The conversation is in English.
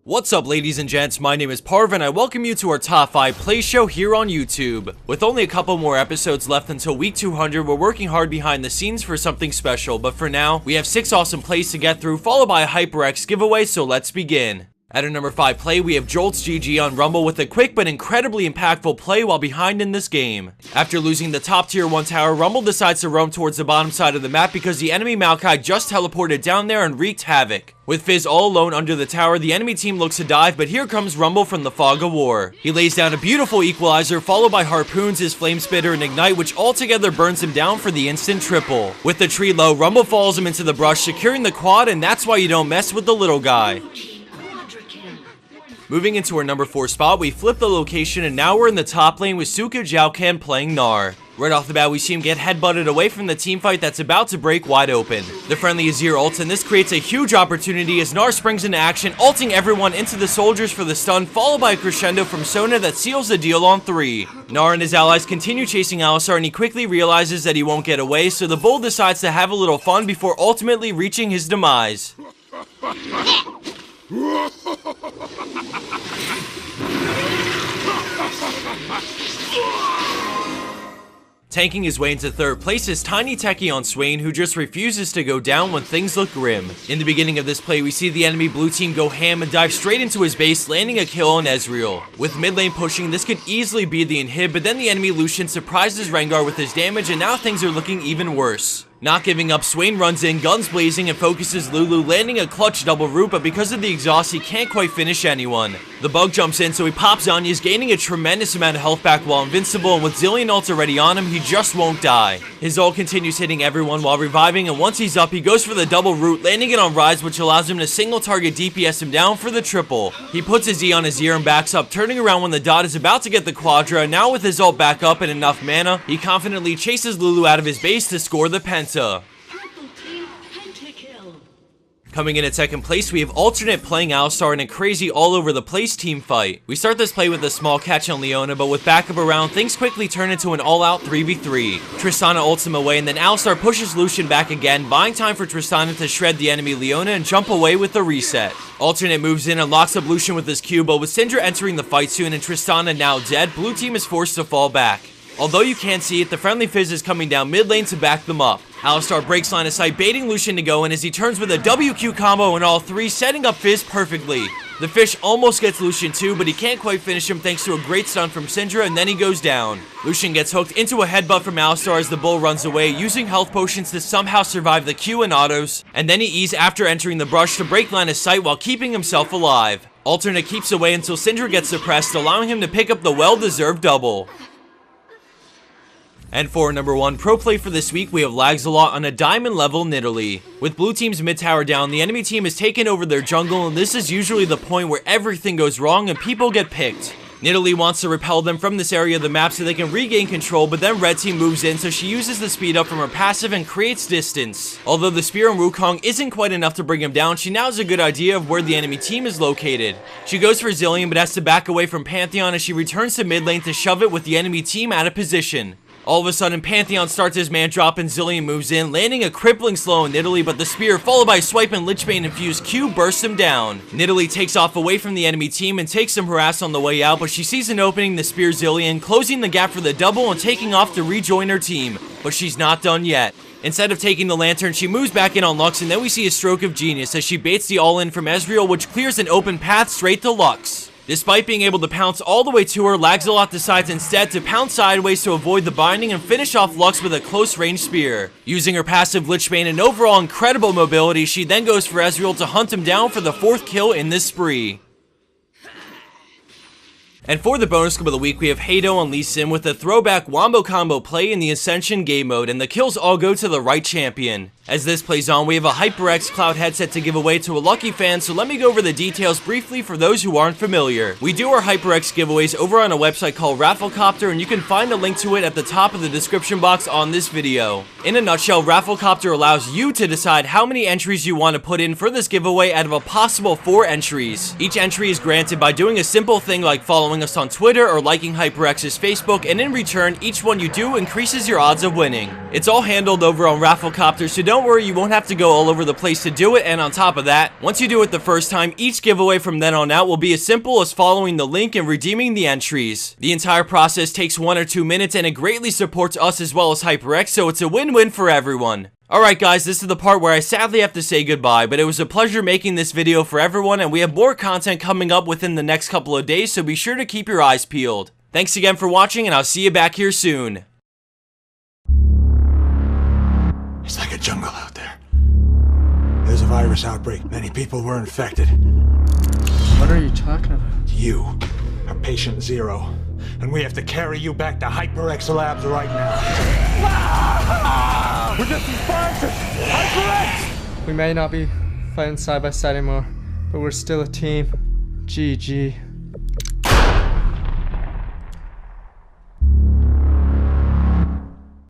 What's up, ladies and gents, my name is Parv and I welcome you to our top 5 play show here on YouTube. With only a couple more episodes left until week 200, we're working hard behind the scenes for something special, but for now, we have 6 awesome plays to get through, followed by a HyperX giveaway, so let's begin. At our number 5 play, we have Jolts GG on Rumble with a quick but incredibly impactful play while behind in this game. After losing the top tier 1 tower, Rumble decides to roam towards the bottom side of the map because the enemy Maokai just teleported down there and wreaked havoc. With Fizz all alone under the tower, the enemy team looks to dive, but here comes Rumble from the fog of war. He lays down a beautiful equalizer, followed by harpoons, his flame spitter, and ignite, which altogether burns him down for the instant triple. With the tree low, Rumble falls him into the brush, securing the quad, and that's why you don't mess with the little guy. Moving into our number 4 spot, we flip the location and now we're in the top lane with Sukka Jalkaan playing Gnar. Right off the bat, we see him get headbutted away from the teamfight that's about to break wide open. The friendly Azir ults, and this creates a huge opportunity as Gnar springs into action, ulting everyone into the soldiers for the stun, followed by a crescendo from Sona that seals the deal on 3. Gnar and his allies continue chasing Alistar, and he quickly realizes that he won't get away, so the bull decides to have a little fun before ultimately reaching his demise. Tanking his way into 3rd place is TinyTechie on Swain, who just refuses to go down when things look grim. In the beginning of this play, we see the enemy blue team go ham and dive straight into his base, landing a kill on Ezreal. With mid lane pushing, this could easily be the inhib, but then the enemy Lucian surprises Rengar with his damage, and now things are looking even worse. Not giving up, Swain runs in, guns blazing, and focuses Lulu, landing a clutch double root, but because of the exhaust, he can't quite finish anyone. The bug jumps in, so he pops Zanya's, gaining a tremendous amount of health back while invincible, and with Zillion ult already on him, he just won't die. His ult continues hitting everyone while reviving, and once he's up, he goes for the double root, landing it on Rise, which allows him to single target DPS him down for the triple. He puts his E on his ear and backs up, turning around when the dot is about to get the quadra, and now with his ult back up and enough mana, he confidently chases Lulu out of his base to score the penta. Coming in at 2nd place, we have Alternate playing Alistar in a crazy all-over-the-place team fight. We start this play with a small catch on Leona, but with backup around, things quickly turn into an all-out 3v3. Tristana ults him away, and then Alistar pushes Lucian back again, buying time for Tristana to shred the enemy Leona and jump away with the reset. Alternate moves in and locks up Lucian with his Q, but with Syndra entering the fight soon and Tristana now dead, blue team is forced to fall back. Although you can't see it, the friendly Fizz is coming down mid lane to back them up. Alistar breaks line of sight, baiting Lucian to go in as he turns with a WQ combo in all 3, setting up Fizz perfectly. The fish almost gets Lucian too, but he can't quite finish him thanks to a great stun from Syndra, and then he goes down. Lucian gets hooked into a headbutt from Alistar as the bull runs away, using health potions to somehow survive the Q and autos, and then he E's after entering the brush to break line of sight while keeping himself alive. Alternate keeps away until Syndra gets suppressed, allowing him to pick up the well-deserved double. And for our number 1 pro play for this week, we have LagsAlot on a diamond level Nidalee. With blue team's mid tower down, the enemy team has taken over their jungle, and this is usually the point where everything goes wrong and people get picked. Nidalee wants to repel them from this area of the map so they can regain control, but then red team moves in, so she uses the speed up from her passive and creates distance. Although the spear on Wukong isn't quite enough to bring him down, she now has a good idea of where the enemy team is located. She goes for Zillion, but has to back away from Pantheon as she returns to mid lane to shove it with the enemy team out of position. All of a sudden, Pantheon starts his man drop and Zillion moves in, landing a crippling slow on Nidalee, but the spear, followed by a swipe and Lichbane infused Q, bursts him down. Nidalee takes off away from the enemy team and takes some harass on the way out, but she sees an opening to spear Zillion, closing the gap for the double and taking off to rejoin her team. But she's not done yet. Instead of taking the lantern, she moves back in on Lux, and then we see a stroke of genius as she baits the all-in from Ezreal, which clears an open path straight to Lux. Despite being able to pounce all the way to her, LagsAlot decides instead to pounce sideways to avoid the binding and finish off Lux with a close-range spear. Using her passive Lichbane and overall incredible mobility, she then goes for Ezreal to hunt him down for the 4th kill in this spree. And for the bonus clip of the week, we have Haydoe on Lee Sin with a throwback wombo combo play in the Ascension game mode, and the kills all go to the right champion. As this plays on, we have a HyperX Cloud headset to give away to a lucky fan, so let me go over the details briefly for those who aren't familiar. We do our HyperX giveaways over on a website called Rafflecopter, and you can find a link to it at the top of the description box on this video. In a nutshell, Rafflecopter allows you to decide how many entries you want to put in for this giveaway out of a possible 4 entries. Each entry is granted by doing a simple thing like following us on Twitter or liking HyperX's Facebook, and in return, each one you do increases your odds of winning. It's all handled over on Rafflecopter, so don't don't worry, you won't have to go all over the place to do it, and on top of that, once you do it the first time, each giveaway from then on out will be as simple as following the link and redeeming the entries. The entire process takes 1 or 2 minutes, and it greatly supports us as well as HyperX, so it's a win-win for everyone. Alright guys, this is the part where I sadly have to say goodbye, but it was a pleasure making this video for everyone, and we have more content coming up within the next couple of days, so be sure to keep your eyes peeled. Thanks again for watching, and I'll see you back here soon. It's like a jungle out there. There's a virus outbreak. Many people were infected. What are you talking about? You are patient 0, and we have to carry you back to HyperX Labs right now. We're just sponsors! HyperX! We may not be fighting side by side anymore, but we're still a team. GG.